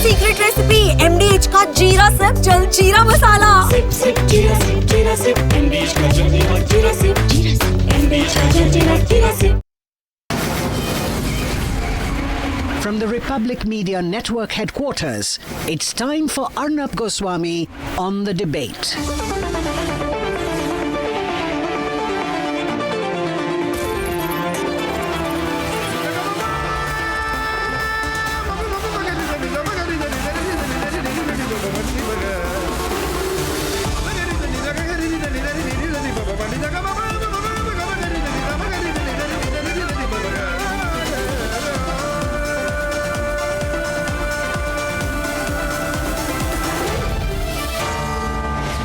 Secret recipe MDH का जीरा SIP जल जीरा मसाला। सिप सिप जीरा सिप MDH का जल जीरा सिप MDH का जल जीरा SIP. From the Republic Media Network headquarters, it's time for Arnab Goswami on the debate.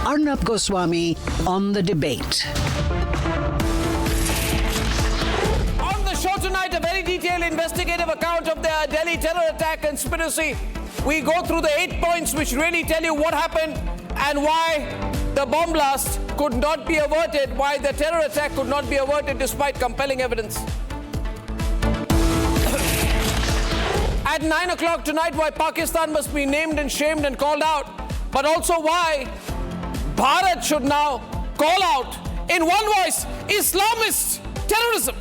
Arnab Goswami on the debate. On the show tonight, a very detailed investigative account of the Delhi terror attack conspiracy. We go through the 8 points which really tell you what happened and why the bomb blast could not be averted, why the terror attack could not be averted despite compelling evidence. At 9 o'clock tonight, why Pakistan must be named and shamed and called out, but also why Bharat should now call out in one voice Islamist terrorism.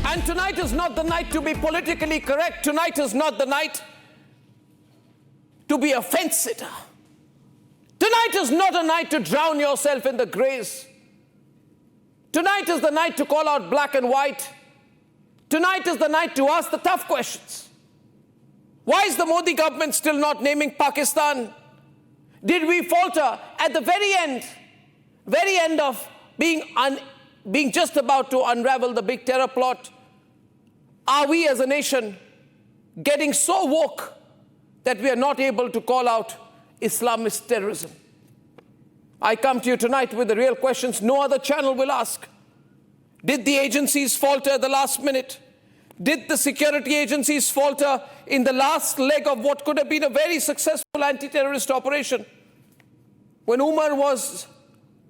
And tonight is not the night to be politically correct. Tonight is not the night to be a fence sitter. Tonight is not a night to drown yourself in the grays. Tonight is the night to call out black and white. Tonight is the night to ask the tough questions. Why is the Modi government still not naming Pakistan? Did we falter at the very end of being just about to unravel the big terror plot? Are we as a nation getting so woke that we are not able to call out Islamist terrorism? I come to you tonight with the real questions no other channel will ask. Did the agencies falter at the last minute? Did the security agencies falter in the last leg of what could have been a very successful anti-terrorist operation? When Umar was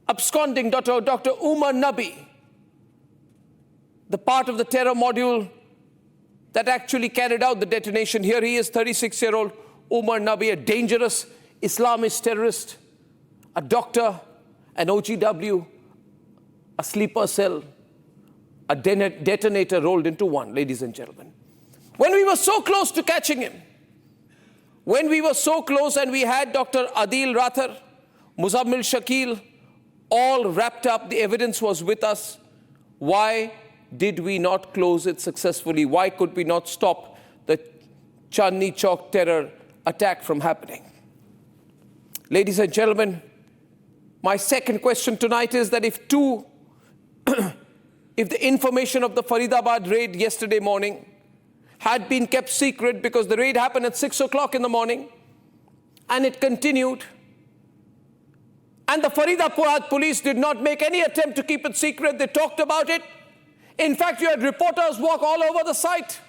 absconding, Dr. Umar Nabi, the part of the terror module that actually carried out the detonation, here he is, 36-year-old Umar Nabi, a dangerous Islamist terrorist, a doctor, an OGW, a sleeper cell, a detonator rolled into one, ladies and gentlemen. When we were so close to catching him, when we were so close and we had Dr. Adil Rathar, Muzammil Shakil, all wrapped up, the evidence was with us, why did we not close it successfully? Why could we not stop the Chandni Chowk terror attack from happening? Ladies and gentlemen, my second question tonight is that if the information of the Faridabad raid yesterday morning had been kept secret, because the raid happened at 6 o'clock in the morning and it continued, and the Faridabad police did not make any attempt to keep it secret, they talked about it. In fact, you had reporters walk all over the site.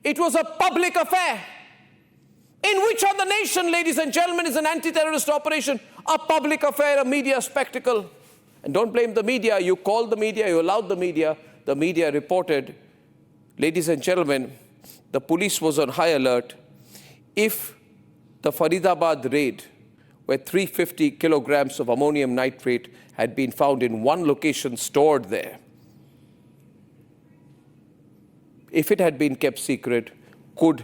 It was a public affair. In which other nation, ladies and gentlemen, is an anti-terrorist operation a public affair, a media spectacle? And don't blame the media. You called the media, you allowed the media reported. Ladies and gentlemen, the police was on high alert. If the Faridabad raid, where 350 kilograms of ammonium nitrate had been found in one location stored there, if it had been kept secret, could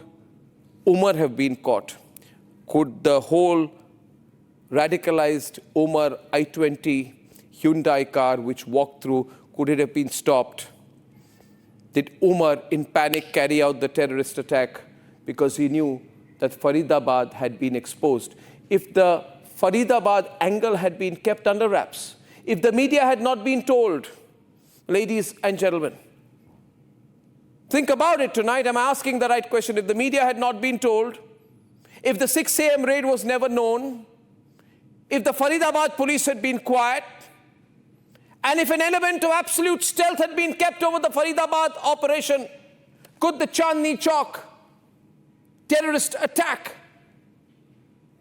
Umar have been caught? Could the whole radicalized Umar I-20 Hyundai car which walked through, could it have been stopped? Did Umar in panic carry out the terrorist attack because he knew that Faridabad had been exposed? If the Faridabad angle had been kept under wraps, if the media had not been told, ladies and gentlemen, think about it tonight. I'm asking the right question. If the media had not been told, if the 6 a.m. raid was never known, if the Faridabad police had been quiet, and if an element of absolute stealth had been kept over the Faridabad operation, could the Chandni Chowk terrorist attack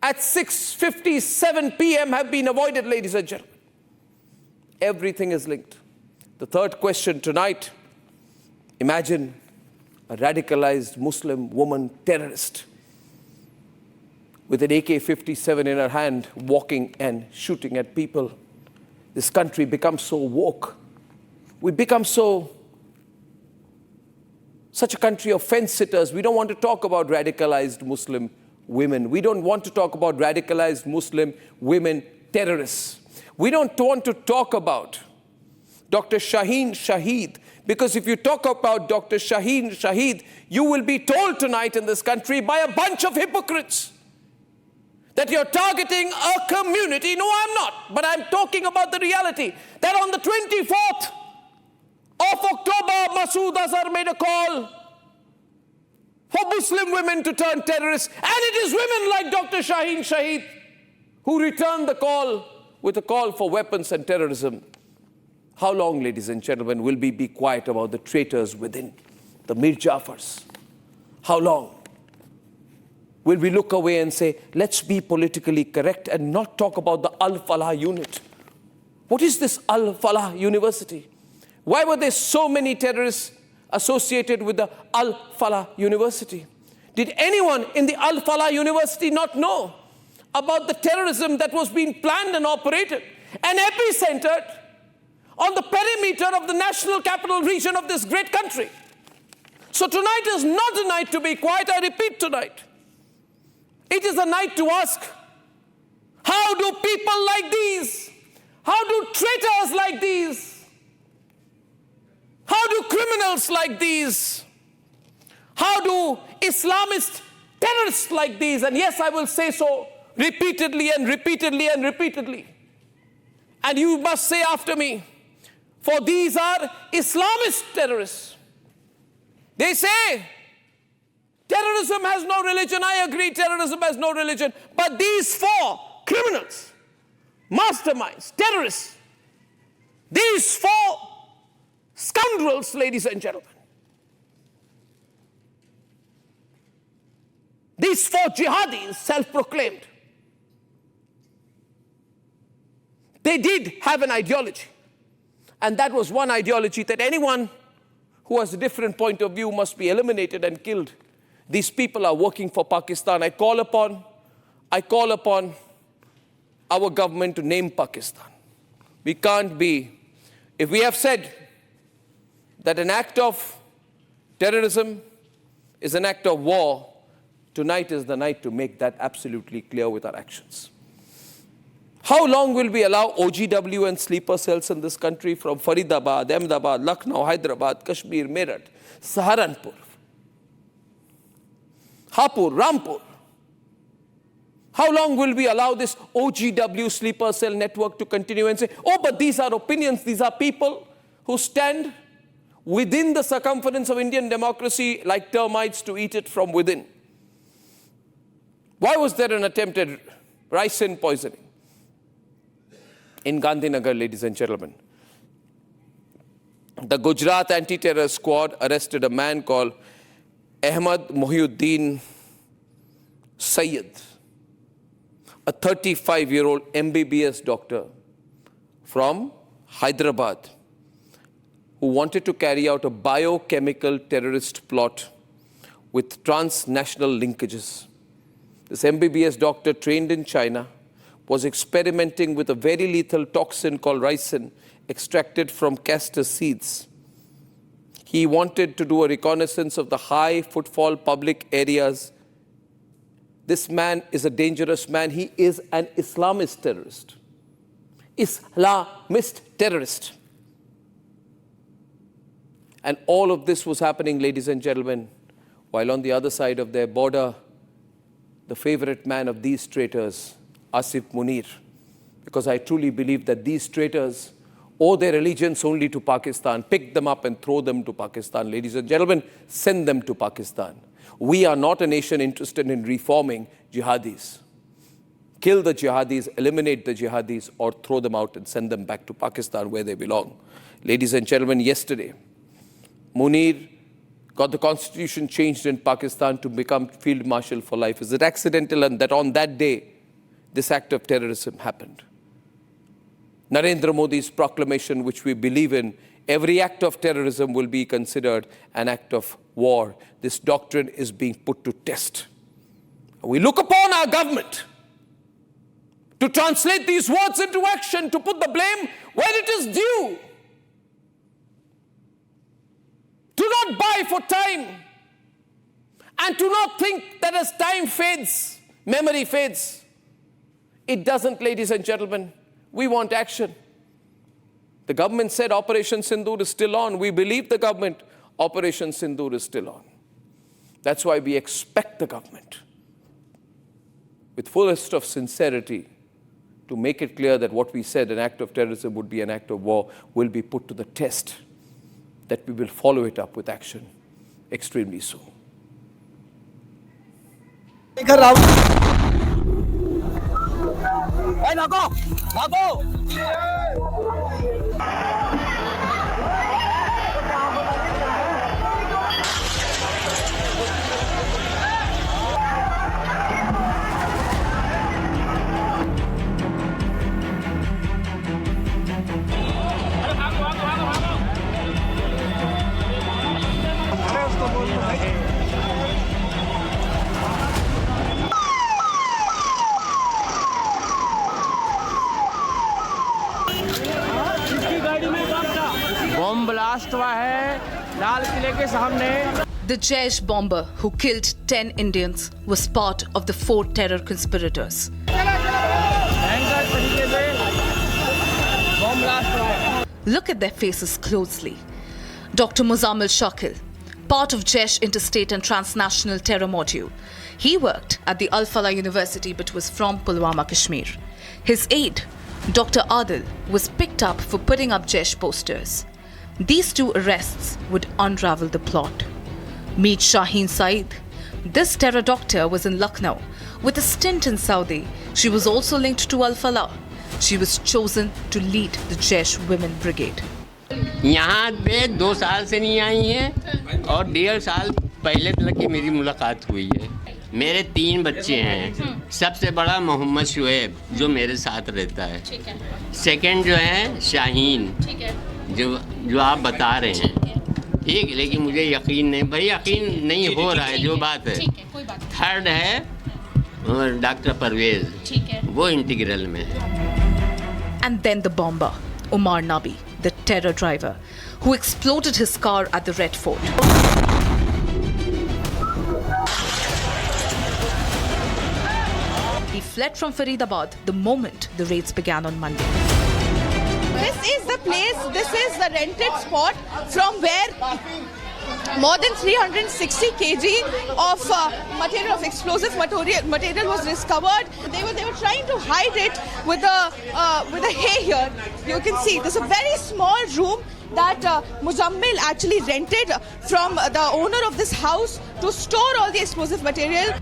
at 6:57 p.m. have been avoided, ladies and gentlemen. Everything is linked. The third question tonight, imagine a radicalized Muslim woman terrorist with an AK-57 in her hand, walking and shooting at people. This country becomes so woke. We become such a country of fence-sitters. We don't want to talk about radicalized Muslim women. We don't want to talk about radicalized Muslim women terrorists. We don't want to talk about Dr. Shaheen Shaheed, because if you talk about Dr. Shaheen Shaheed, you will be told tonight in this country by a bunch of hypocrites that you're targeting a community. No, I'm not. But I'm talking about the reality that on the 24th of October, Masood Azhar made a call for Muslim women to turn terrorists. And it is women like Dr. Shaheen Shaheed who returned the call with a call for weapons and terrorism. How long, ladies and gentlemen, will we be quiet about the traitors within, the Mir Jafars? How long will we look away and say, let's be politically correct and not talk about the Al-Falah unit? What is this Al-Falah University? Why were there so many terrorists associated with the Al-Falah University? Did anyone in the Al-Falah University not know about the terrorism that was being planned and operated and epicentered on the perimeter of the national capital region of this great country? So tonight is not a night to be quiet. I repeat tonight. It is a night to ask, how do people like these, how do traitors like these, how do criminals like these, how do Islamist terrorists like these, and yes, I will say so repeatedly and repeatedly and repeatedly, and you must say after me, for these are Islamist terrorists. They say terrorism has no religion. I agree, terrorism has no religion. But these four criminals, masterminds, terrorists, these four scoundrels, ladies and gentlemen, these four jihadis, self-proclaimed, they did have an ideology. And that was one ideology that anyone who has a different point of view must be eliminated and killed. These people are working for Pakistan. I call upon our government to name Pakistan. We can't be, if we have said that an act of terrorism is an act of war, tonight is the night to make that absolutely clear with our actions. How long will we allow OGW and sleeper cells in this country from Faridabad, Ahmedabad, Lucknow, Hyderabad, Kashmir, Meerut, Saharanpur, Hapur, Rampur? How long will we allow this OGW sleeper cell network to continue and say, oh, but these are opinions, these are people who stand within the circumference of Indian democracy like termites to eat it from within? Why was there an attempted ricin poisoning in Gandhinagar, ladies and gentlemen? The Gujarat anti-terror squad arrested a man called Ahmad Mohiuddin Sayyid, a 35-year-old MBBS doctor from Hyderabad who wanted to carry out a biochemical terrorist plot with transnational linkages. This MBBS doctor, trained in China, was experimenting with a very lethal toxin called ricin extracted from castor seeds. He wanted to do a reconnaissance of the high footfall public areas. This man is a dangerous man. He is an Islamist terrorist. Islamist terrorist. And all of this was happening, ladies and gentlemen, while on the other side of their border, the favorite man of these traitors, Asif Munir, because I truly believe that these traitors owe their allegiance only to Pakistan. Pick them up and throw them to Pakistan. Ladies and gentlemen, send them to Pakistan. We are not a nation interested in reforming jihadis. Kill the jihadis, eliminate the jihadis, or throw them out and send them back to Pakistan where they belong. Ladies and gentlemen, yesterday, Munir got the constitution changed in Pakistan to become field marshal for life. Is it accidental and that on that day, this act of terrorism happened. Narendra Modi's proclamation, which we believe in, every act of terrorism will be considered an act of war. This doctrine is being put to test. We look upon our government to translate these words into action, to put the blame where it is due. Do not buy for time, and do not think that as time fades, memory fades. It doesn't, ladies and gentlemen. We want action. The government said Operation Sindoor is still on. We believe the government. Operation Sindoor is still on. That's why we expect the government, with fullest of sincerity, to make it clear that what we said, an act of terrorism would be an act of war, will be put to the test, that we will follow it up with action extremely soon. Bomb blast हुआ है लाल किले के सामने. The Jaish bomber who killed 10 Indians was part of the 4 terror conspirators. Look at their faces closely. Dr. Muzammil Shakil, part of Jaish Interstate and Transnational Terror Module. He worked at the Al-Falah University but was from Pulwama, Kashmir. His aide, Dr. Adil, was picked up for putting up Jaish posters. These 2 arrests would unravel the plot. Meet Shaheen Saeed. This terror doctor was in Lucknow with a stint in Saudi. She was also linked to Al-Falah. She was chosen to lead the Jaish Women Brigade. यहाँ पे 2 साल से नहीं आई हैं और 1.5 साल पहले तक की मेरी मुलाकात हुई है. मेरे 3 बच्चे हैं. सबसे बड़ा मोहम्मद शुएब जो मेरे साथ रहता है. सेकंड जो है शाहीन, जो आप बता रहे हैं. ठीक, लेकिन मुझे यकीन नहीं, भाई यकीन नहीं हो रहा है जो बात है. थर्ड है डॉक्टर परवेज, वो इंटीग्रल में है. And then the bomber, Umar Nabi, the terror driver, who exploded his car at the Red Fort. He fled from Faridabad the moment the raids began on Monday. This is the place, this is the rented spot from where more than 360 kg of material, of explosive material was discovered. They were trying to hide it with a hay here. You can see there's a very small room that Muzammil actually rented from the owner of this house to store all the explosive material.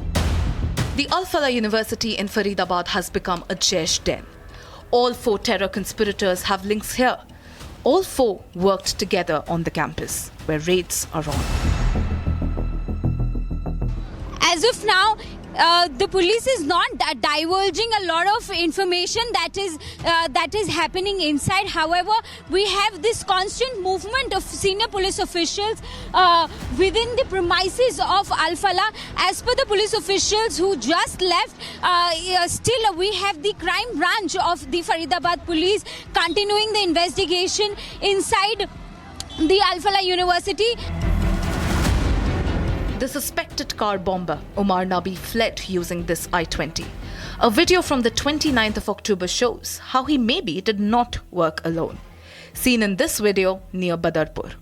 The Al-Falah University in Faridabad has become a Jaish den. All 4 terror conspirators have links here. All 4 worked together on the campus, where raids are on. As of now, the police is not divulging a lot of information that is happening inside. However, we have this constant movement of senior police officials within the premises of Al-Falah. As per the police officials who just left, still we have the crime branch of the Faridabad police continuing the investigation inside the Al-Falah University. The suspected car bomber, Umar Nabi, fled using this I-20. A video from the 29th of October shows how he maybe did not work alone. Seen in this video near Badarpur.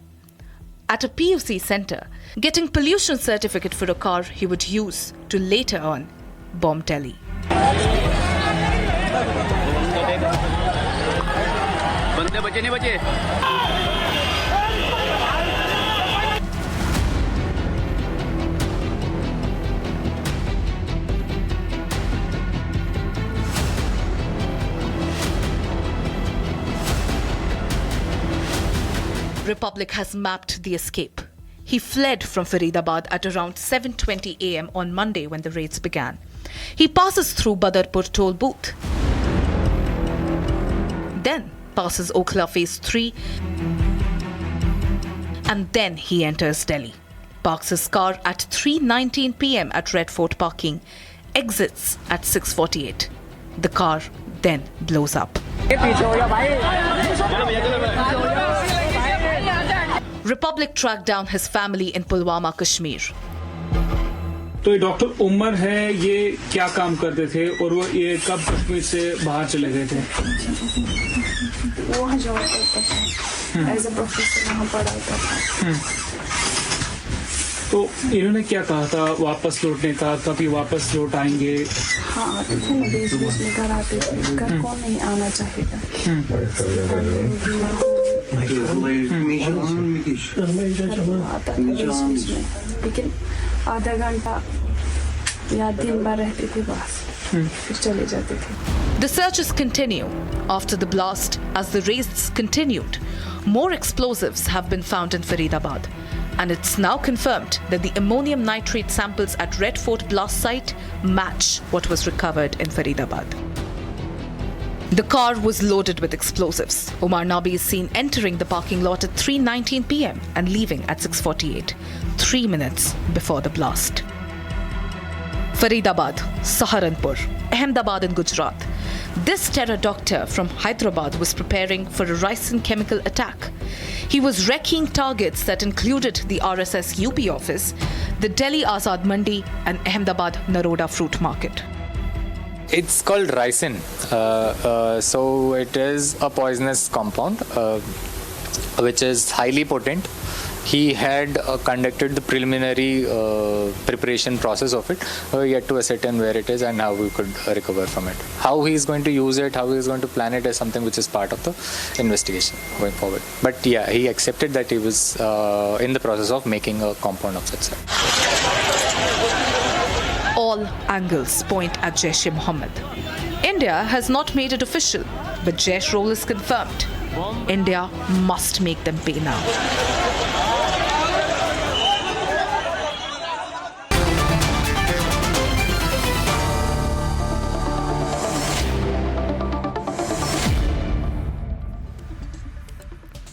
At a PUC center, getting pollution certificate for a car he would use to later on bomb Delhi. बंदे बचे नहीं बचे. Republic has mapped the escape. He fled from Faridabad at around 7:20 a.m. on Monday when the raids began. He passes through Badarpur toll booth, then passes Okhla Phase 3, and then he enters Delhi, parks his car at 3:19 p.m. at Red Fort parking, exits at 6:48. The car then blows up. Republic tracked down his family in Pulwama, Kashmir. तो ये doctor Umar है, ये क्या काम करते थे और वो ये कब कश्मीर से बाहर चले गए थे? वो वहाँ जॉब करता था, एज अ प्रोफेसर वहाँ पढ़ाता था। तो इन्होंने क्या कहा था वापस लौटने का, कभी वापस लौट आएंगे? हाँ आते थे ना, बीच बीच में घर आते थे, घर कौन नहीं आना चाहेगा। आता था बीच बीच में, लेकिन आधा घंटा या दिन भर रहते थे बस, फिर चले जाते थे। The searches continue. After the blast, as the raids continued, more explosives have been found in Faridabad. And it's now confirmed that the ammonium nitrate samples at Red Fort blast site match what was recovered in Faridabad. The car was loaded with explosives. Omar Nabi is seen entering the parking lot at 3:19 p.m. and leaving at 6:48, 3 minutes before the blast. Faridabad, Saharanpur, Ahmedabad in Gujarat. This terror doctor from Hyderabad was preparing for a ricin chemical attack. He was wrecking targets that included the RSS UP office, the Delhi Azad Mandi and Ahmedabad Naroda fruit market. It's called ricin. So it is a poisonous compound which is highly potent. He had conducted the preliminary preparation process of it, yet to ascertain where it is and how we could recover from it. How he is going to use it, how he is going to plan it is something which is part of the investigation going forward. But yeah, he accepted that he was in the process of making a compound of such sort. All angles point at Jaish-e-Mohammed. India has not made it official, but Jaish role is confirmed. India must make them pay now.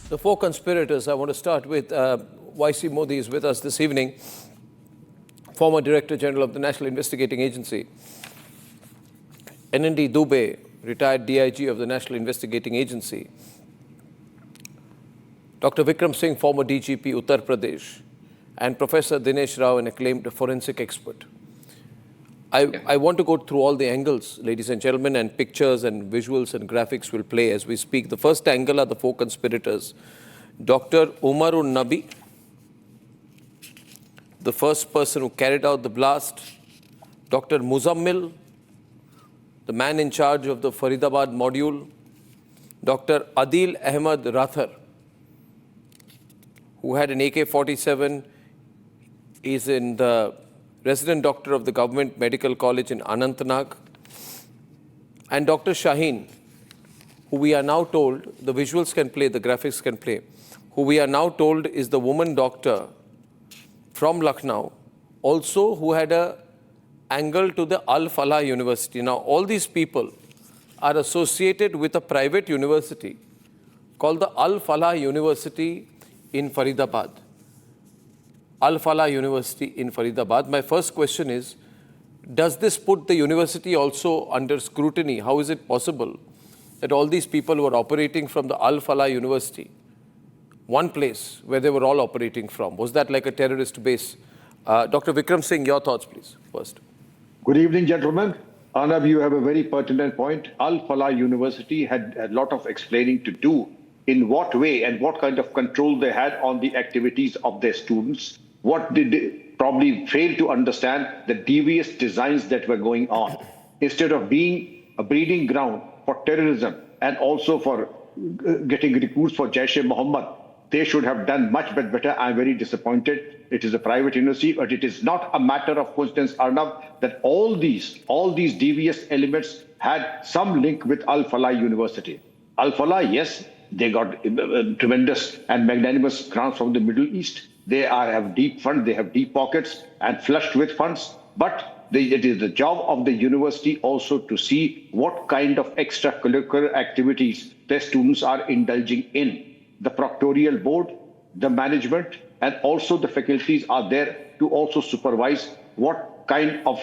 The four conspirators, I want to start with YC Modi is with us this evening, former Director General of the National Investigating Agency. NND Dubey, retired DIG of the National Investigating Agency. Dr. Vikram Singh, former DGP, Uttar Pradesh. And Professor Dinesh Rao, an acclaimed forensic expert. I want to go through all the angles, ladies and gentlemen, and pictures and visuals and graphics will play as we speak. The first angle are the four conspirators. Dr. Umarun Nabi, the first person who carried out the blast. Dr. Muzammil, the man in charge of the Faridabad module. Dr. Adil Ahmed Rathar, who had an AK-47, is in the resident doctor of the Government Medical College in Anantnag, and Dr. Shaheen, who we are now told, the visuals can play, the graphics can play, who we are now told is the woman doctor from Lucknow, also who had an angle to the Al-Falah University. Now, all these people are associated with a private university called the Al-Falah University in Faridabad. Al-Falah University in Faridabad. My first question is, does this put the university also under scrutiny? How is it possible that all these people were operating from the Al-Falah University, one place where they were all operating from? Was that like a terrorist base? Dr. Vikram Singh, your thoughts, please, first. Good evening, gentlemen. Arnab, you have a very pertinent point. Al-Falah University had a lot of explaining to do in what way and what kind of control they had on the activities of their students. What did they probably fail to understand the devious designs that were going on. Instead of being a breeding ground for terrorism and also for getting recruits for Jaish-e-Mohammed, they should have done much better. I'm very disappointed. It is a private university, but it is not a matter of coincidence, Arnab, that all these devious elements had some link with Al-Falah University. Al-Falah, yes, they got tremendous and magnanimous grants from the Middle East. They have deep funds, they have deep pockets and flushed with funds. But It is the job of the university also to see what kind of extracurricular activities their students are indulging in. The proctorial board, the management, and also the faculties are there to also supervise what kind of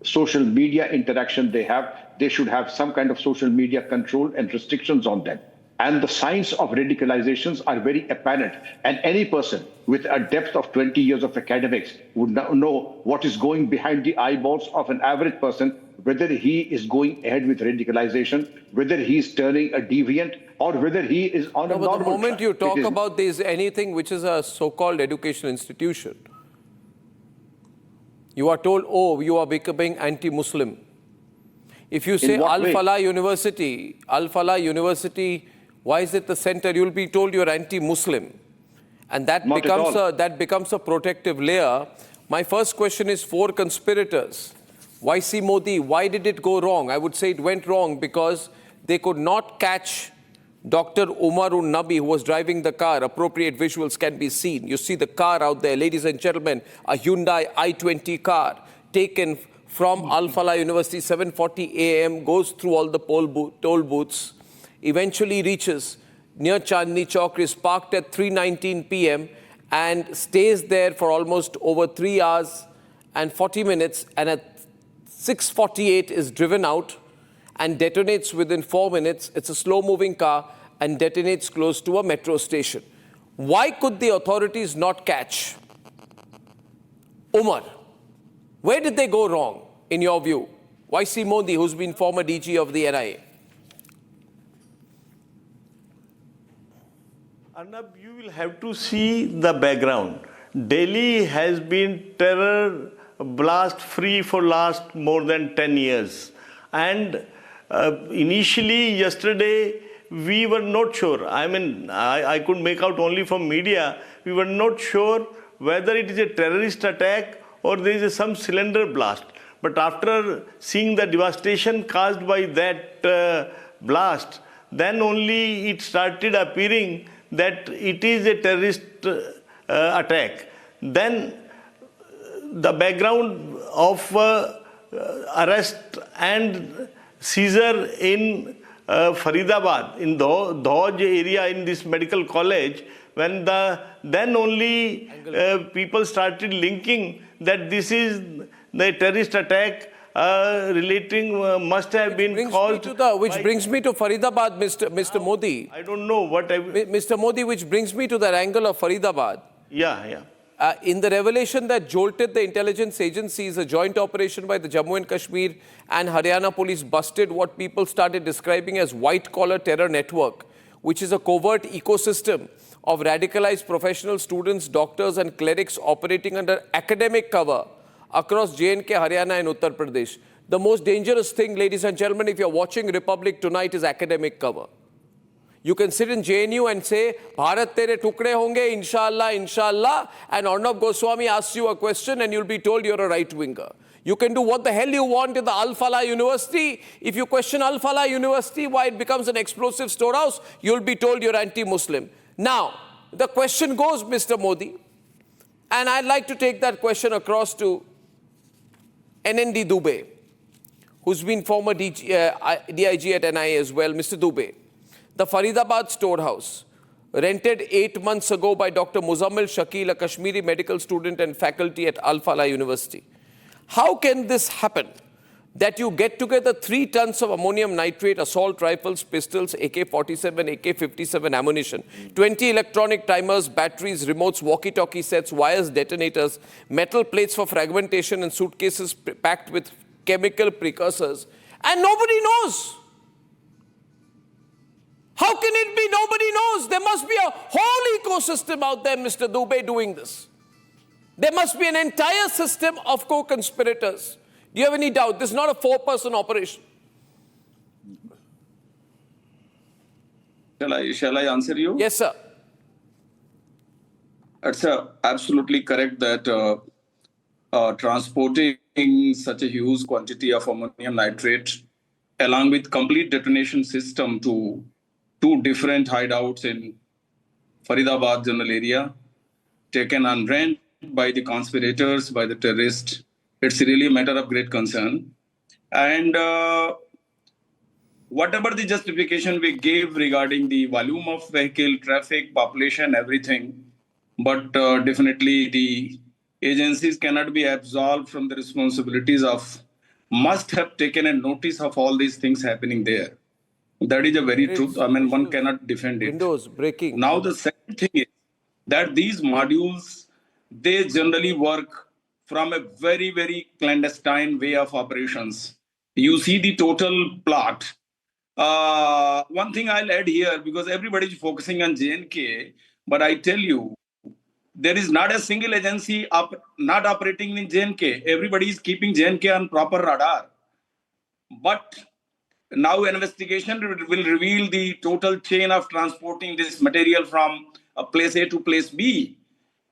social media interaction they have. They should have some kind of social media control and restrictions on them. And the signs of radicalizations are very apparent. And any person with a depth of 20 years of academics would know what is going behind the eyeballs of an average person, whether he is going ahead with radicalization, whether he is turning a deviant, or whether he is on a normal track. The moment you talk about this, anything which is a so-called educational institution, you are told, oh, you are becoming anti-Muslim. If you say Al-Falah University, why is it the center? You'll be told you're anti-Muslim. And that becomes a protective layer. My first question is for conspirators. YC Modi, why did it go wrong? I would say it went wrong because they could not catch Dr. Umarun Nabi, who was driving the car. Appropriate visuals can be seen. You see the car out there, ladies and gentlemen, a Hyundai i20 car taken from Al-Falah University, 7:40 a.m., goes through all the toll booths, eventually reaches near Chandni Chowk, is parked at 3:19 p.m. and stays there for almost over 3 hours and 40 minutes, and at 6:48 is driven out and detonates within 4 minutes. It's a slow-moving car and detonates close to a metro station. Why could the authorities not catch Umar? Where did they go wrong, in your view? YC Modi, who's been former DG of the NIA. Arnab, you will have to see the background. Delhi has been terror blast free for last more than 10 years. And initially, yesterday, we were not sure. I mean, I could make out only from media. We were not sure whether it is a terrorist attack or there is some cylinder blast. But after seeing the devastation caused by that blast, then only it started appearing that it is a terrorist attack. Then the background of arrest and seizure in Faridabad, in Dhauj area in this medical college, when then only people started linking that this is the terrorist attack relating must have been caused. Which brings me to Faridabad, Mr. Modi. I don't know what Mr. Modi, which brings me to that angle of Faridabad. Yeah. In the revelation that jolted the intelligence agencies, a joint operation by the Jammu and Kashmir and Haryana police busted what people started describing as white-collar terror network, which is a covert ecosystem of radicalized professional students, doctors and clerics operating under academic cover across J&K, Haryana and Uttar Pradesh. The most dangerous thing, ladies and gentlemen, if you're watching Republic tonight, is academic cover. You can sit in JNU and say, Bharat tere tukde honge, inshallah, inshallah, and Arnab Goswami asks you a question and you'll be told you're a right-winger. You can do what the hell you want in the Al-Falah University. If you question Al-Falah University, why it becomes an explosive storehouse, you'll be told you're anti-Muslim. Now, the question goes, Mr. Modi, and I'd like to take that question across to NND Dubey, who's been former DIG at NIA as well. Mr. Dubey, the Faridabad storehouse, rented 8 months ago by Dr. Muzammil Shakil, a Kashmiri medical student and faculty at Al-Falah University. How can this happen? That you get together 3 tons of ammonium nitrate, assault rifles, pistols, AK-47, AK-57 ammunition, 20 electronic timers, batteries, remotes, walkie-talkie sets, wires, detonators, metal plates for fragmentation and suitcases packed with chemical precursors, and nobody knows. How can it be nobody knows? There must be a whole ecosystem out there, Mr. Dubey, doing this. There must be an entire system of co-conspirators. Do you have any doubt? This is not a 4-person operation. Shall I answer you? Yes, sir. It's absolutely correct that transporting such a huge quantity of ammonium nitrate along with complete detonation system to 2 different hideouts in Faridabad general area, taken on rent by the conspirators, by the terrorists, It's really a matter of great concern. And whatever the justification we gave regarding the volume of vehicle, traffic, population, everything, but definitely the agencies cannot be absolved from the responsibilities of must have taken a notice of all these things happening there. That is a very truth. I mean, one cannot defend it. Windows breaking. Now the second thing is that these modules, they generally work from a very, very clandestine way of operations. You see the total plot. One thing I'll add here, because everybody is focusing on J&K, but I tell you, there is not a single agency not operating in J&K. Everybody is keeping J&K on proper radar. But now investigation will reveal the total chain of transporting this material from place A to place B.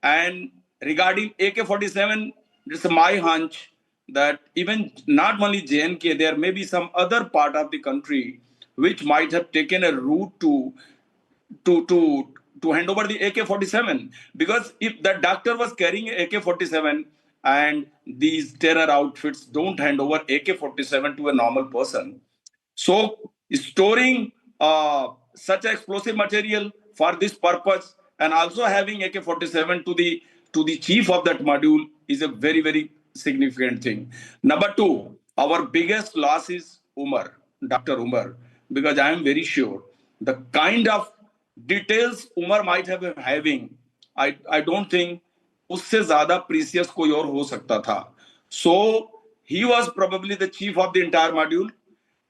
And regarding AK-47, it's my hunch that even not only J&K, there may be some other part of the country which might have taken a route to hand over the AK-47. Because if the doctor was carrying AK-47 and these terror outfits don't hand over AK-47 to a normal person, so storing such explosive material for this purpose and also having AK-47 to the chief of that module is a very, very significant thing. Number two, our biggest loss is Dr. Umar, because I am very sure the kind of details Umar might have been having, I don't think usse zyada precious koi aur ho sakta tha. So he was probably the chief of the entire module.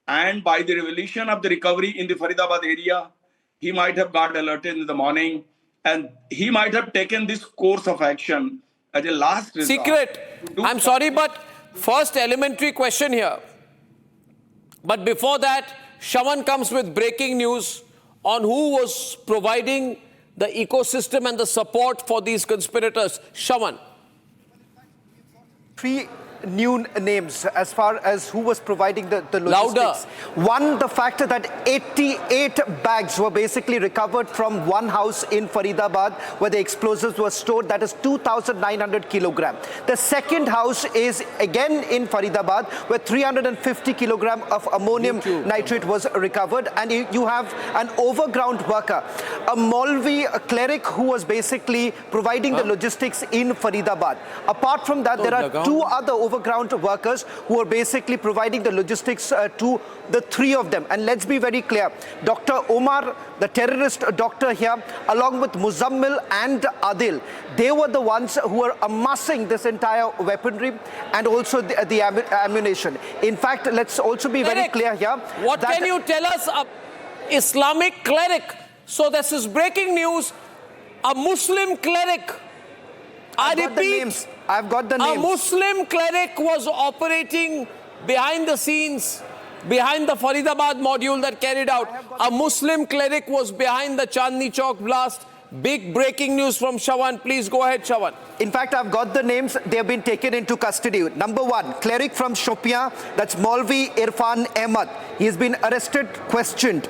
And by the revelation of the recovery in the Faridabad area, he might have got alerted in the morning and he might have taken this course of action as a last resort. Secret. I'm sorry, but first elementary question here. But before that, Shawan comes with breaking news on who was providing the ecosystem and the support for these conspirators. Shawan. Three new names as far as who was providing the logistics. Louder. One, the fact that 88 bags were basically recovered from one house in Faridabad where the explosives were stored. That is 2,900 kilogram. The second house is again in Faridabad where 350 kilogram of ammonium nitrate was recovered. And you have an overground worker, a Maulvi, a cleric who was basically providing the logistics in Faridabad. Apart from that, there are two other overground workers who are basically providing the logistics to the three of them. And let's be very clear, Dr. Omar, the terrorist doctor here, along with Muzammil and Adil, they were the ones who were amassing this entire weaponry and also the ammunition. In fact, let's also be very clear here. What can you tell us of Islamic cleric? So this is breaking news. A Muslim cleric. I repeat, I've got the names. A Muslim cleric was operating behind the scenes, behind the Faridabad module that carried out. A Muslim cleric was behind the Chandni Chowk blast. Big breaking news from Shawan. Please go ahead, Shawan. In fact, I've got the names. They have been taken into custody. Number one, cleric from Shopian. That's Maulvi Irfan Ahmad. He has been arrested, questioned.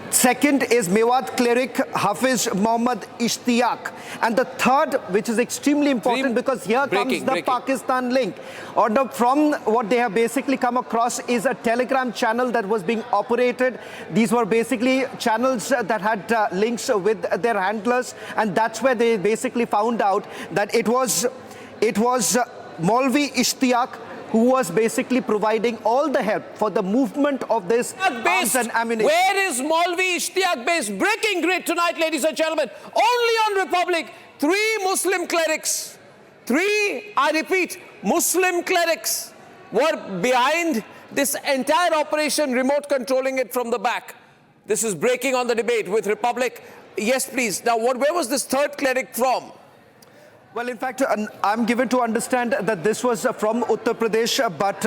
Second is Mewat cleric Hafiz Mohammad Ishtiaq. And the third, which is extremely important because here comes the Pakistan link. Or from what they have basically come across is a Telegram channel that was being operated. These were basically channels that had links with their handlers. And that's where they basically found out that it was Maulvi Ishtiaq who was basically providing all the help for the movement of this arms and ammunition. Where is Maulvi Ishtiaq based? Breaking great tonight, ladies and gentlemen. Only on Republic, 3 Muslim clerics. 3, I repeat, Muslim clerics were behind this entire operation, remote controlling it from the back. This is breaking on the debate with Republic. Yes, please. Now, where was this third cleric from? Well, in fact, I'm given to understand that this was from Uttar Pradesh, but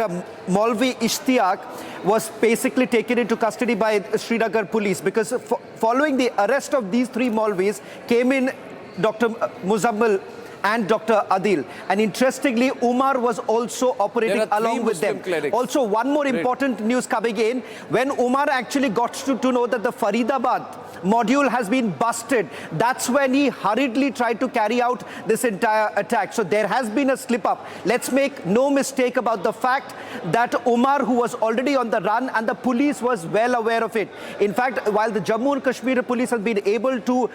Maulvi Ishtiaq was basically taken into custody by Srinagar police because following the arrest of these 3 Maulvis came in Dr. Muzammil and Dr. Adil. And interestingly, Umar was also operating along with them. Clerics. Also, one more important news coming in. When Umar actually got to know that the Faridabad module has been busted, that's when he hurriedly tried to carry out this entire attack. So there has been a slip up. Let's make no mistake about the fact that Umar, who was already on the run, and the police was well aware of it. In fact, while the Jammu and Kashmir police has been able to,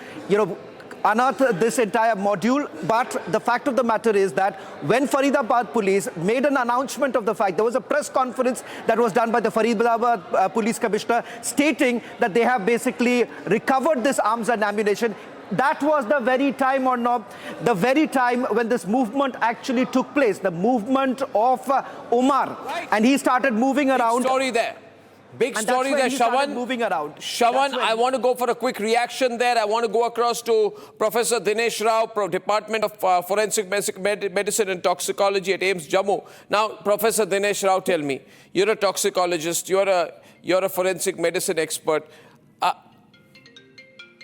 unearth this entire module, but the fact of the matter is that when Faridabad police made an announcement of the fact, there was a press conference that was done by the Faridabad police commissioner stating that they have basically recovered this arms and ammunition. That was the very time, Arnab, the very time when this movement actually took place, the movement of Umar, and he started moving around. Big story there. Big story there, Shawan. Moving around. Shawan, I want to go for a quick reaction there. I want to go across to Professor Dinesh Rao, Department of Forensic Medicine and Toxicology at AIIMS Jammu. Now, Professor Dinesh Rao, tell me, you're a toxicologist, you're a forensic medicine expert.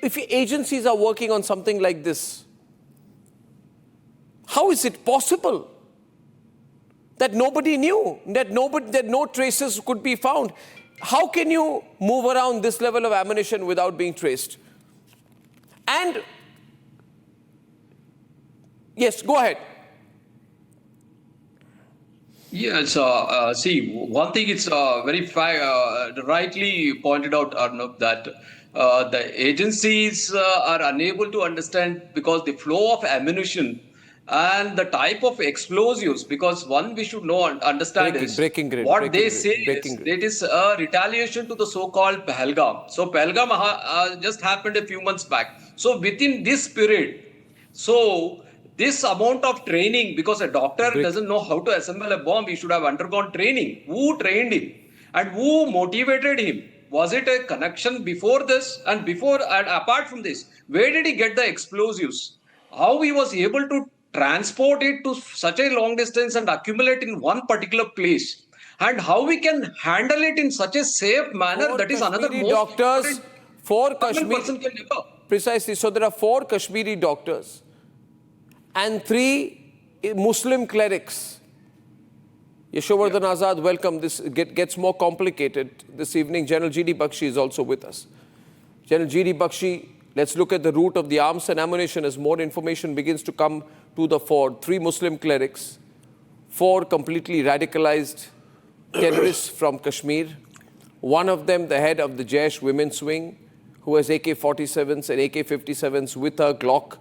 If agencies are working on something like this, how is it possible that nobody knew, that no traces could be found? How can you move around this level of ammunition without being traced? And yes, go ahead. Yes, see, one thing it's very rightly pointed out, Arnab, that the agencies are unable to understand because the flow of ammunition and the type of explosives, because one we should know and understand is what they say is it is a retaliation to the so-called Pahalgam. So Pahalgam just happened a few months back. So within this period, so this amount of training, because a doctor doesn't know how to assemble a bomb, he should have undergone training. Who trained him and who motivated him? Was it a connection before this and apart from this? Where did he get the explosives? How he was able to transport it to such a long distance and accumulate in one particular place, and how we can handle it in such a safe manner, that is another most doctors, 4 Kashmiri, precisely. So there are 4 Kashmiri doctors and 3 Muslim clerics. Yashovardhan Azad, welcome. This gets more complicated this evening. General G.D. Bakshi is also with us. General G.D. Bakshi, let's look at the root of the arms and ammunition as more information begins to come to the fore. 3 Muslim clerics, 4 completely radicalized terrorists from Kashmir. One of them, the head of the Jaish women's wing, who has AK-47s and AK-57s with her Glock,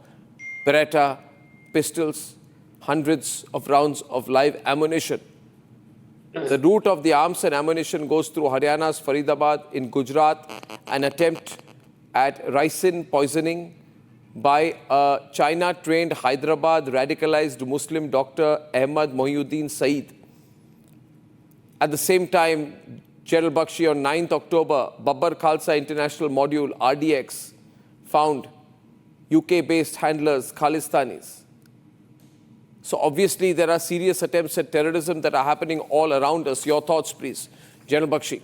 Beretta, pistols, hundreds of rounds of live ammunition. The route of the arms and ammunition goes through Haryana's Faridabad in Gujarat, an attempt at ricin poisoning by a China-trained Hyderabad radicalized Muslim doctor Ahmad Mohiuddin Saeed. At the same time, General Bakshi, on 9th October, Babbar Khalsa International Module, RDX, found UK-based handlers, Khalistanis. So obviously there are serious attempts at terrorism that are happening all around us. Your thoughts, please. General Bakshi.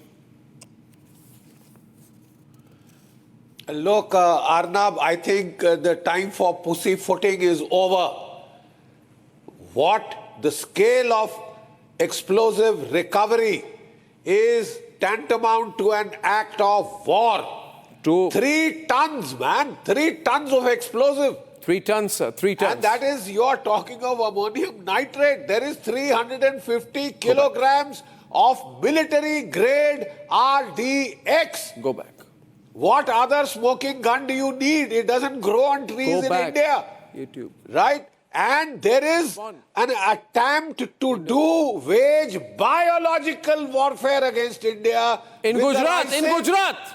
Look, Arnab, I think the time for pussyfooting is over. What the scale of explosive recovery is tantamount to an act of war. 3 tons, man. 3 tons of explosive. 3 tons, sir. 3 tons. And that is, you are talking of ammonium nitrate. There is 350 kilograms of military grade RDX. Go back. What other smoking gun do you need? It doesn't grow on trees in India. YouTube. Right? And there is an attempt to wage biological warfare against India. In Gujarat.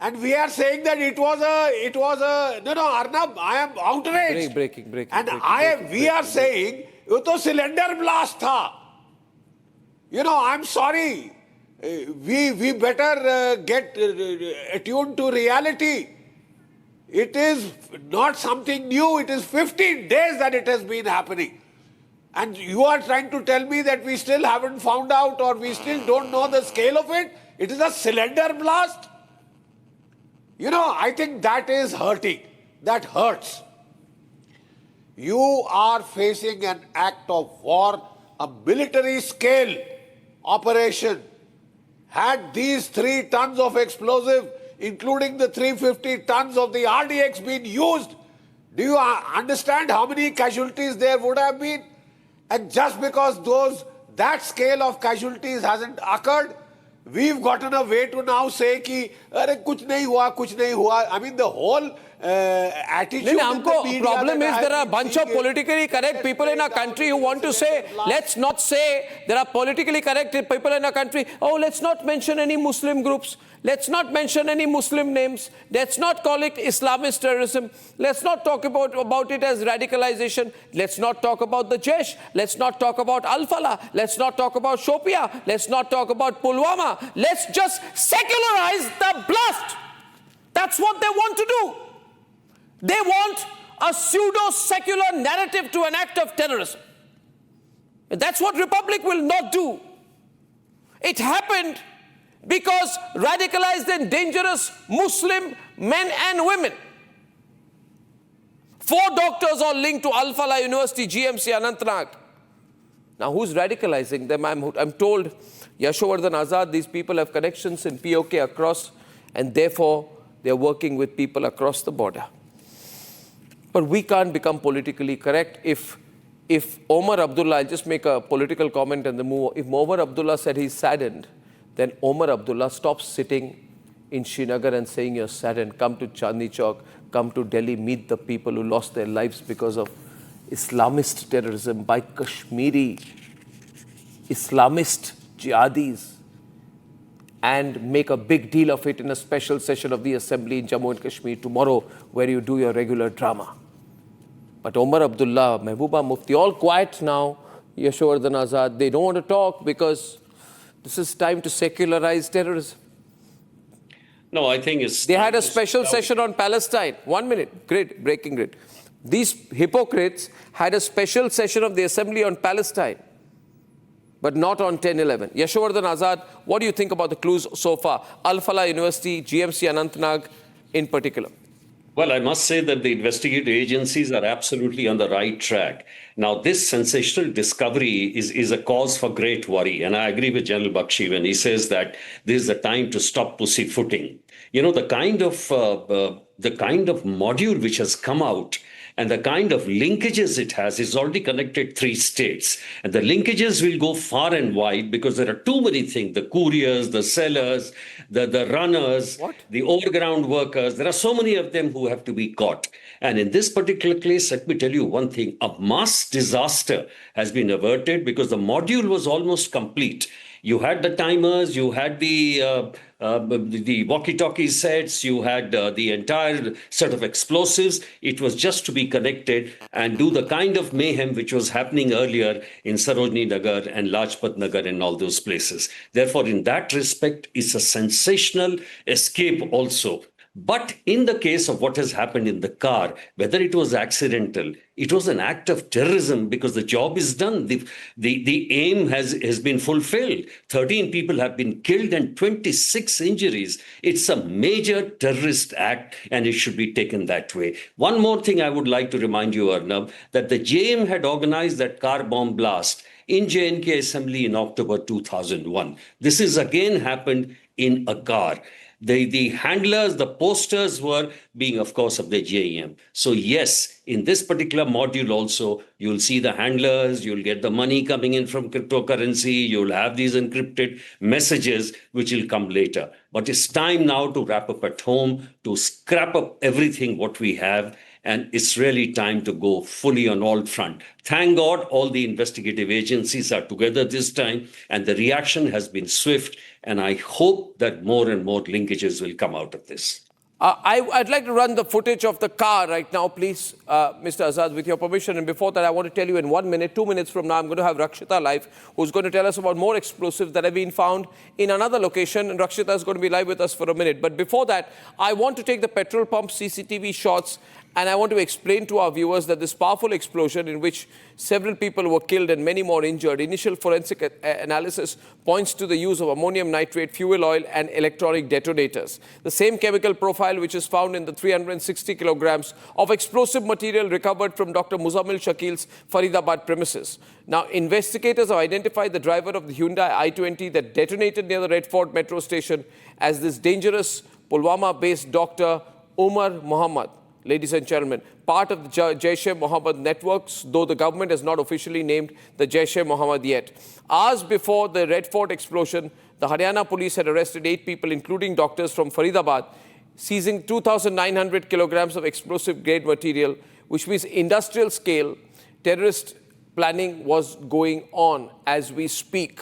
And we are saying that it was a, no, Arnab, I am outraged. Breaking. We are saying, it was cylinder blast tha. I'm sorry. We better get attuned to reality. It is not something new. It is 15 days that it has been happening. And you are trying to tell me that we still haven't found out or we still don't know the scale of it? It is a cylinder blast? I think that is hurting. That hurts. You are facing an act of war, a military scale operation. Had these 3 tons of explosive, including the 350 tons of the RDX, been used, do you understand how many casualties there would have been? And just because that scale of casualties hasn't occurred, we've gotten a way to now say ki, "Arey, kuch nahi hua." I mean, the whole attitude. The problem is there are a bunch of politically correct people in our country who want to say, let's not say, there are politically correct people in our country, oh, let's not mention any Muslim groups. Let's not mention any Muslim names. Let's not call it Islamist terrorism. Let's not talk about it as radicalization. Let's not talk about the Jaish. Let's not talk about Al-Falah. Let's not talk about Shopia. Let's not talk about Pulwama. Let's just secularize the blast. That's what they want to do. They want a pseudo-secular narrative to an act of terrorism. And that's what Republic will not do. It happened because radicalized and dangerous Muslim men and women, 4 doctors all linked to Al-Falah University, GMC, Anantnag. Now, who's radicalizing them? I'm told Yashovardhan Azad, these people have connections in POK across, and therefore they're working with people across the border. But we can't become politically correct if Omar Abdullah, I'll just make a political comment and then move. If Omar Abdullah said he's saddened, then Omar Abdullah stops sitting in Srinagar and saying you're saddened. Come to Chandni Chowk, come to Delhi, meet the people who lost their lives because of Islamist terrorism by Kashmiri Islamist jihadis, and make a big deal of it in a special session of the Assembly in Jammu and Kashmir tomorrow, where you do your regular drama. But Omar Abdullah, Mehbooba Mufti, all quiet now, Yashovardhan Azad, they don't want to talk because this is time to secularize terrorism. No, I think it's... They had a special session on Palestine. 1 minute, grid, breaking grid. These hypocrites had a special session of the Assembly on Palestine, but not on 10/11. Yashovardhan Azad, what do you think about the clues so far? Al-Falah University, GMC Anantnag in particular. Well, I must say that the investigative agencies are absolutely on the right track. Now, this sensational discovery is a cause for great worry. And I agree with General Bakshi when he says that this is the time to stop pussyfooting. You know, the kind of module which has come out and the kind of linkages it has is already connected 3 states. And the linkages will go far and wide because there are too many things, the couriers, the sellers, the runners, the overground workers. There are so many of them who have to be caught. And in this particular case, let me tell you one thing, a mass disaster has been averted because the module was almost complete. You had the timers, you had the walkie-talkie sets, you had the entire set of explosives. It was just to be connected and do the kind of mayhem which was happening earlier in Sarojini Nagar and Lajpat Nagar and all those places. Therefore, in that respect, it's a sensational escape also. But in the case of what has happened in the car, whether it was accidental, it was an act of terrorism because the job is done. The aim has been fulfilled. 13 people have been killed and 26 injuries. It's a major terrorist act and it should be taken that way. One more thing I would like to remind you, Arnab, that the JM had organized that car bomb blast in J&K Assembly in October 2001. This is again happened in a car. The handlers, the posters were being, of course, of the JEM. So yes, in this particular module also, you'll see the handlers, you'll get the money coming in from cryptocurrency, you'll have these encrypted messages, which will come later. But it's time now to wrap up at home, to scrap up everything what we have, and it's really time to go fully on all front. Thank God all the investigative agencies are together this time, and the reaction has been swift, and I hope that more and more linkages will come out of this. I'd like to run the footage of the car right now, please, Mr. Azad, with your permission. And before that, I want to tell you in 1 minute, 2 minutes from now, I'm going to have Rakshita live, who's going to tell us about more explosives that have been found in another location. And Rakshita is going to be live with us for a minute. But before that, I want to take the petrol pump CCTV shots, and I want to explain to our viewers that this powerful explosion in which several people were killed and many more injured, initial forensic analysis points to the use of ammonium nitrate, fuel oil, and electronic detonators. The same chemical profile profile which is found in the 360 kilograms of explosive material recovered from Dr. Muzammil Shakil's Faridabad premises. Now, investigators have identified the driver of the Hyundai i20 that detonated near the Red Fort metro station as this dangerous Pulwama-based Dr. Umar Muhammad. Ladies and gentlemen, part of the Jaish-e-Mohammed networks, though the government has not officially named the Jaish-e-Mohammed yet. Hours before the Red Fort explosion, the Haryana police had arrested 8 people, including doctors from Faridabad, seizing 2,900 kilograms of explosive-grade material, which means industrial-scale terrorist planning was going on as we speak.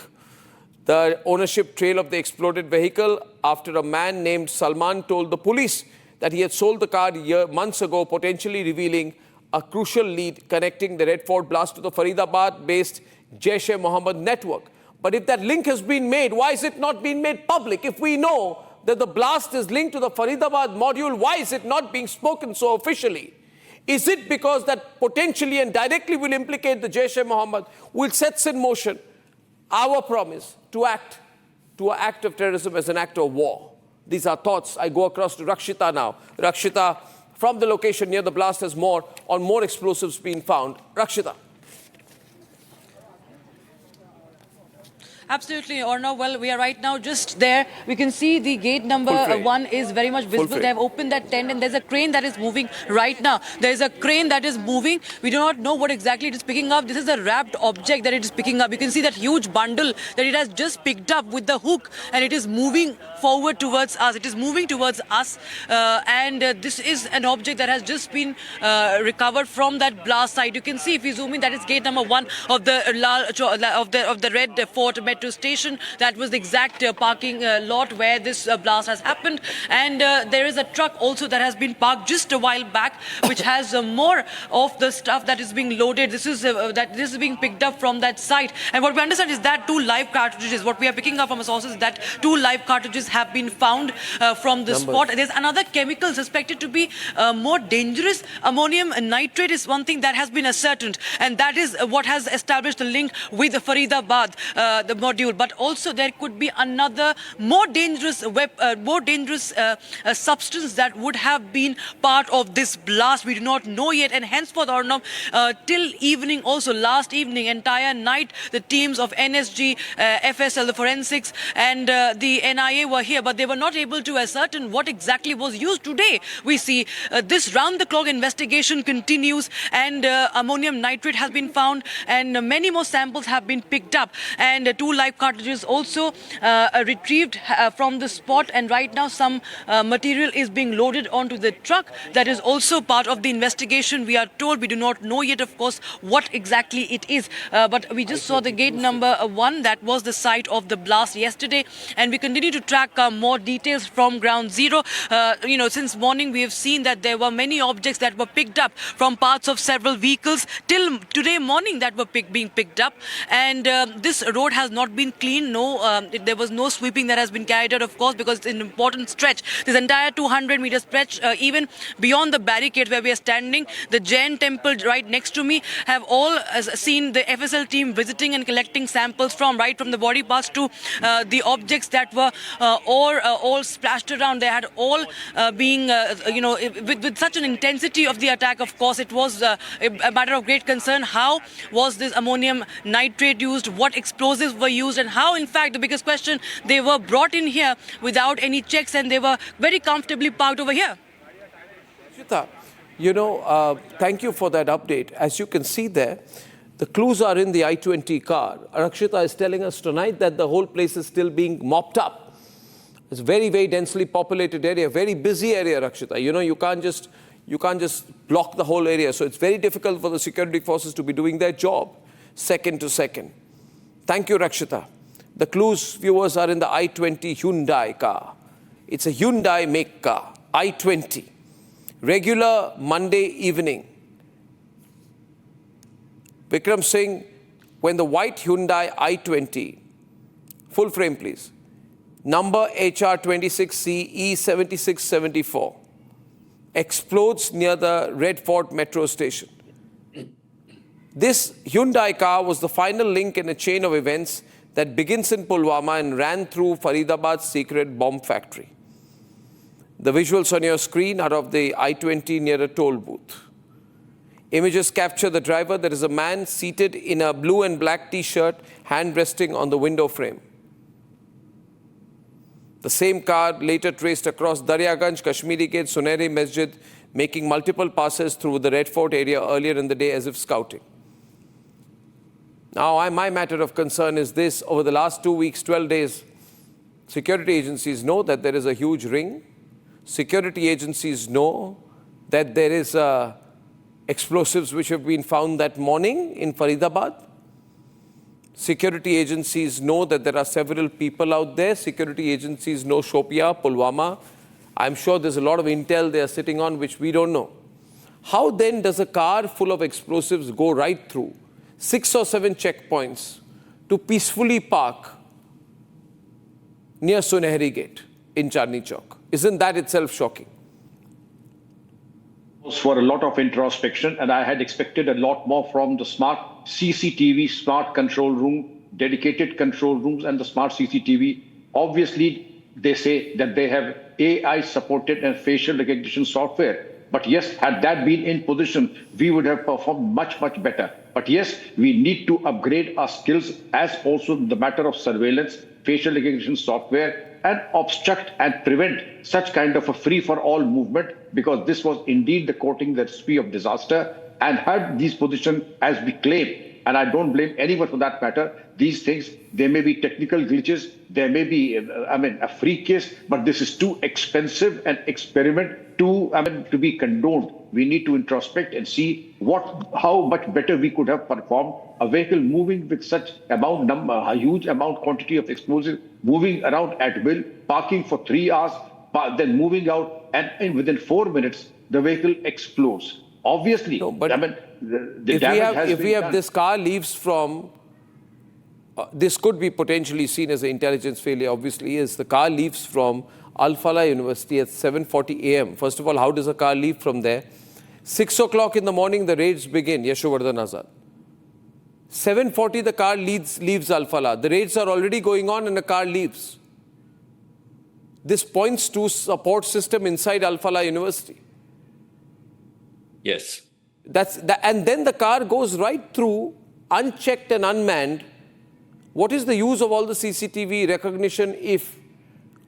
The ownership trail of the exploded vehicle after a man named Salman told the police that he had sold the car months ago, potentially revealing a crucial lead connecting the Red Fort blast to the Faridabad-based Jaish-e-Mohammed network. But if that link has been made, why is it not being made public? If we know that the blast is linked to the Faridabad module, why is it not being spoken so officially? Is it because that potentially and directly will implicate the Jaish-e-Mohammed, which sets in motion our promise to an act of terrorism as an act of war? These are thoughts. I go across to Rakshita now. Rakshita, from the location near the blast, has more explosives being found. Rakshita. Absolutely, Arnab. Well, we are right now just there. We can see the gate number 1 is very much visible. They have opened that tent and there's a crane that is moving right now. There is a crane that is moving. We do not know what exactly it is picking up. This is a wrapped object that it is picking up. You can see that huge bundle that it has just picked up with the hook and it is moving forward towards us. It is moving towards us this is an object that has just been recovered from that blast site. You can see if you zoom in, that is gate number 1 of the Red Fort Metro station. That was the exact parking lot where this blast has happened. And there is a truck also that has been parked just a while back, which has more of the stuff that is being loaded. This is being picked up from that site. And what we understand is that 2 live cartridges, what we are picking up from our sources, is that 2 live cartridges have been found from the spot. There's another chemical suspected to be more dangerous. Ammonium nitrate is one thing that has been ascertained, and that is what has established the link with Faridabad, the module. But also there could be another more dangerous substance that would have been part of this blast. We do not know yet, and henceforth, Arnab, till evening, also last evening, entire night, the teams of NSG, FSL, the forensics, and the NIA were here, but they were not able to ascertain what exactly was used. Today, we see this round-the-clock investigation continues, and ammonium nitrate has been found, and many more samples have been picked up, and 2 live cartridges also retrieved from the spot, and right now some material is being loaded onto the truck. That is also part of the investigation. We are told, we do not know yet, of course, what exactly it is, but we just saw the gate number 1. That was the site of the blast yesterday, and we continue to track more details from ground zero. Since morning we have seen that there were many objects that were picked up from parts of several vehicles till today morning that were being picked up, and this road has not been cleaned. There was no sweeping that has been carried out, of course, because it's an important stretch. This entire 200-meter stretch, even beyond the barricade where we are standing, the Jain temple right next to me, have all seen the FSL team visiting and collecting samples right from the body parts to the objects that were all splashed around. They had all being, with such an intensity of the attack, of course, it was a matter of great concern. How was this ammonium nitrate used? What explosives were used? And how, in fact, the biggest question, they were brought in here without any checks and they were very comfortably parked over here. Shita, thank you for that update. As you can see there, the clues are in the I-20 car. Rakshita is telling us tonight that the whole place is still being mopped up. It's a very, very densely populated area, very busy area, Rakshita. You can't just block the whole area. So it's very difficult for the security forces to be doing their job second to second. Thank you, Rakshita. The clues, viewers, are in the I-20 Hyundai car. It's a Hyundai make car, I-20. Regular Monday evening. Vikram Singh, when the white Hyundai I-20, full frame please, number HR26C E7674, explodes near the Red Fort metro station. This Hyundai car was the final link in a chain of events that begins in Pulwama and ran through Faridabad's secret bomb factory. The visuals on your screen are of the I-20 near a toll booth. Images capture the driver. There is a man seated in a blue and black t-shirt, hand resting on the window frame. The same car later traced across Daryaganj, Kashmiri Gate, Sunehri Masjid, making multiple passes through the Red Fort area earlier in the day as if scouting. Now, my matter of concern is this. Over the last 2 weeks, 12 days, security agencies know that there is a huge ring. Security agencies know that there is explosives which have been found that morning in Faridabad. Security agencies know that there are several people out there. Security agencies know Shopia, Pulwama. I'm sure there's a lot of intel they are sitting on which we don't know. How then does a car full of explosives go right through 6 or 7 checkpoints to peacefully park near Sunehri Gate in Chandni Chowk? Isn't that itself shocking? For a lot of introspection, and I had expected a lot more from the smart CCTV, smart control room, dedicated control rooms, and the smart CCTV. Obviously, they say that they have AI supported and facial recognition software. But yes, had that been in position, we would have performed much, much better. But yes, we need to upgrade our skills as also the matter of surveillance, facial recognition software, and obstruct and prevent such kind of a free-for-all movement, because this was indeed the courting the recipe of disaster. And had these positions as we claim, and I don't blame anyone for that matter, these things, there may be technical glitches, there may be, a free case, but this is too expensive an experiment to be condoned. We need to introspect and see how much better we could have performed. A vehicle moving with such a huge quantity of explosives, moving around at will, parking for 3 hours, then moving out, and within 4 minutes, the vehicle explodes. Obviously, no, but if we have this car leaves from, this could be potentially seen as an intelligence failure, obviously is. The car leaves from Al-Falah University at 7:40 a.m. First of all, how does a car leave from there? 6 o'clock in the morning, the raids begin, Yashovardhan Azad. 7:40, the car leaves Al-Falah. The raids are already going on and the car leaves. This points to support system inside Al-Falah University. Yes. And then the car goes right through, unchecked and unmanned. What is the use of all the CCTV recognition if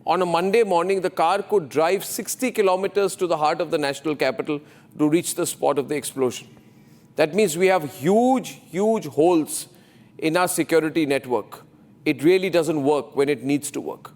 on a Monday morning the car could drive 60 kilometers to the heart of the national capital to reach the spot of the explosion? That means we have huge, huge holes in our security network. It really doesn't work when it needs to work.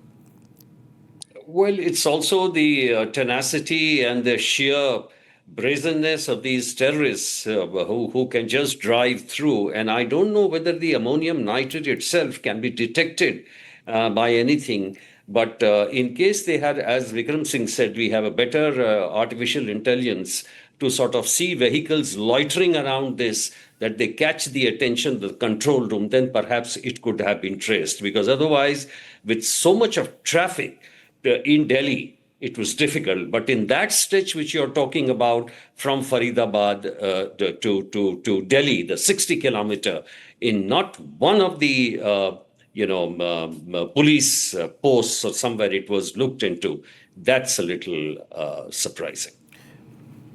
Well, it's also the tenacity and the sheer brazenness of these terrorists who can just drive through. And I don't know whether the ammonium nitrate itself can be detected by anything. But in case they had, as Vikram Singh said, we have a better artificial intelligence to sort of see vehicles loitering around this, that they catch the attention of the control room, then perhaps it could have been traced. Because otherwise, with so much of traffic in Delhi, it was difficult. But in that stretch which you're talking about, from Faridabad to Delhi, the 60 kilometer, in not one of the police posts or somewhere it was looked into, that's a little surprising.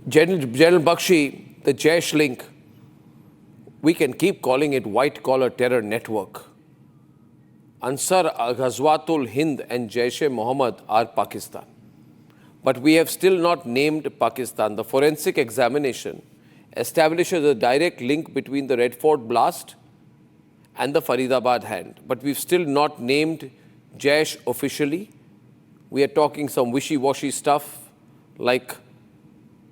General Bakshi, the Jaish link, we can keep calling it white-collar terror network. Ansar Ghazwatul Hind and Jaish-e-Mohammed are Pakistan. But we have still not named Pakistan. The forensic examination establishes a direct link between the Red Fort blast and the Faridabad hand. But we've still not named Jaish officially. We are talking some wishy-washy stuff like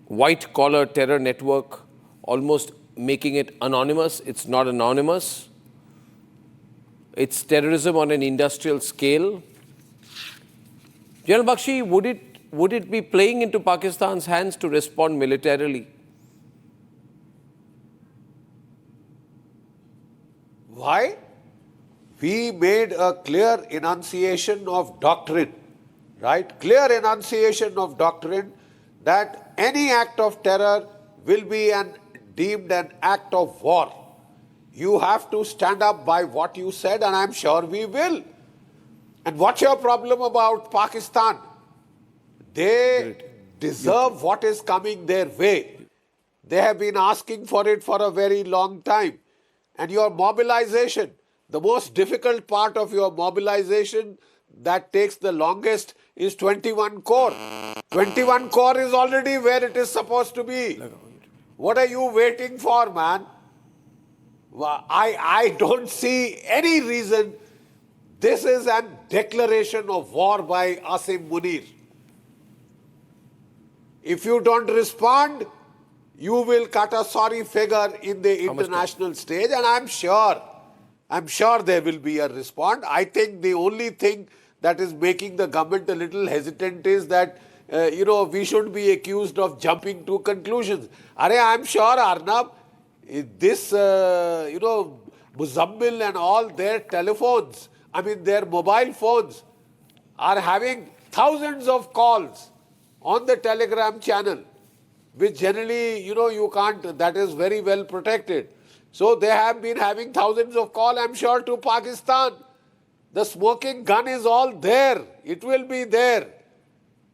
white-collar terror network, almost making it anonymous. It's not anonymous. It's terrorism on an industrial scale. General Bakshi, would it be playing into Pakistan's hands to respond militarily? Why? We made a clear enunciation of doctrine, right? Clear enunciation of doctrine that any act of terror will be deemed an act of war. You have to stand up by what you said, and I'm sure we will. And what's your problem about Pakistan? They deserve what is coming their way. They have been asking for it for a very long time. And your mobilization, the most difficult part of your mobilization that takes the longest is 21 core. 21 core is already where it is supposed to be. What are you waiting for, man? I don't see any reason. This is a declaration of war by Asim Munir. If you don't respond, you will cut a sorry figure in the international stage, and I'm sure there will be a response. I think the only thing that is making the government a little hesitant is that, we shouldn't be accused of jumping to conclusions. I'm sure, Arnab, this, Muzammil and all their telephones, their mobile phones are having thousands of calls on the Telegram channel, which generally, you can't, that is very well protected. So they have been having thousands of calls, I'm sure, to Pakistan. The smoking gun is all there. It will be there.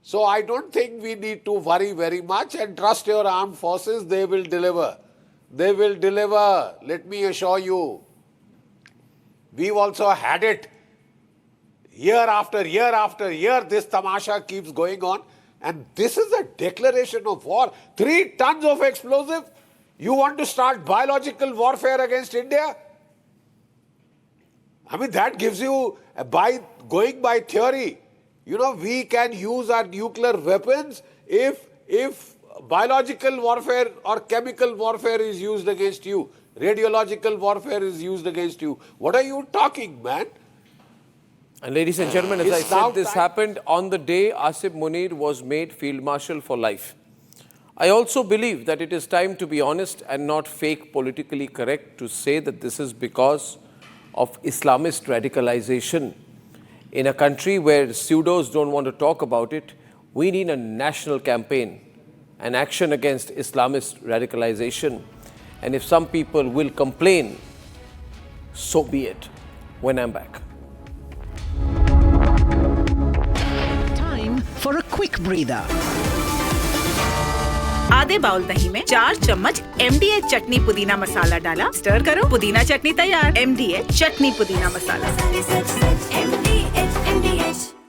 So I don't think we need to worry very much and trust your armed forces. They will deliver. They will deliver. Let me assure you. We've also had it. Year after year after year, this tamasha keeps going on. And this is a declaration of war. 3 tons of explosive. You want to start biological warfare against India? That gives you, going by theory, we can use our nuclear weapons if biological warfare or chemical warfare is used against you. Radiological warfare is used against you. What are you talking, man? And ladies and gentlemen, as I said, this happened on the day Asim Munir was made Field Marshal for life. I also believe that it is time to be honest and not fake politically correct to say that this is because of Islamist radicalization. In a country where pseudos don't want to talk about it, we need a national campaign, an action against Islamist radicalization. And if some people will complain, so be it. When I'm back. Time for a quick breather. आधे bowl दही में 4 चम्मच MDA चटनी पुदीना मसाला डाला, stir करो, पुदीना चटनी तैयार। MDA चटनी पुदीना मसाला।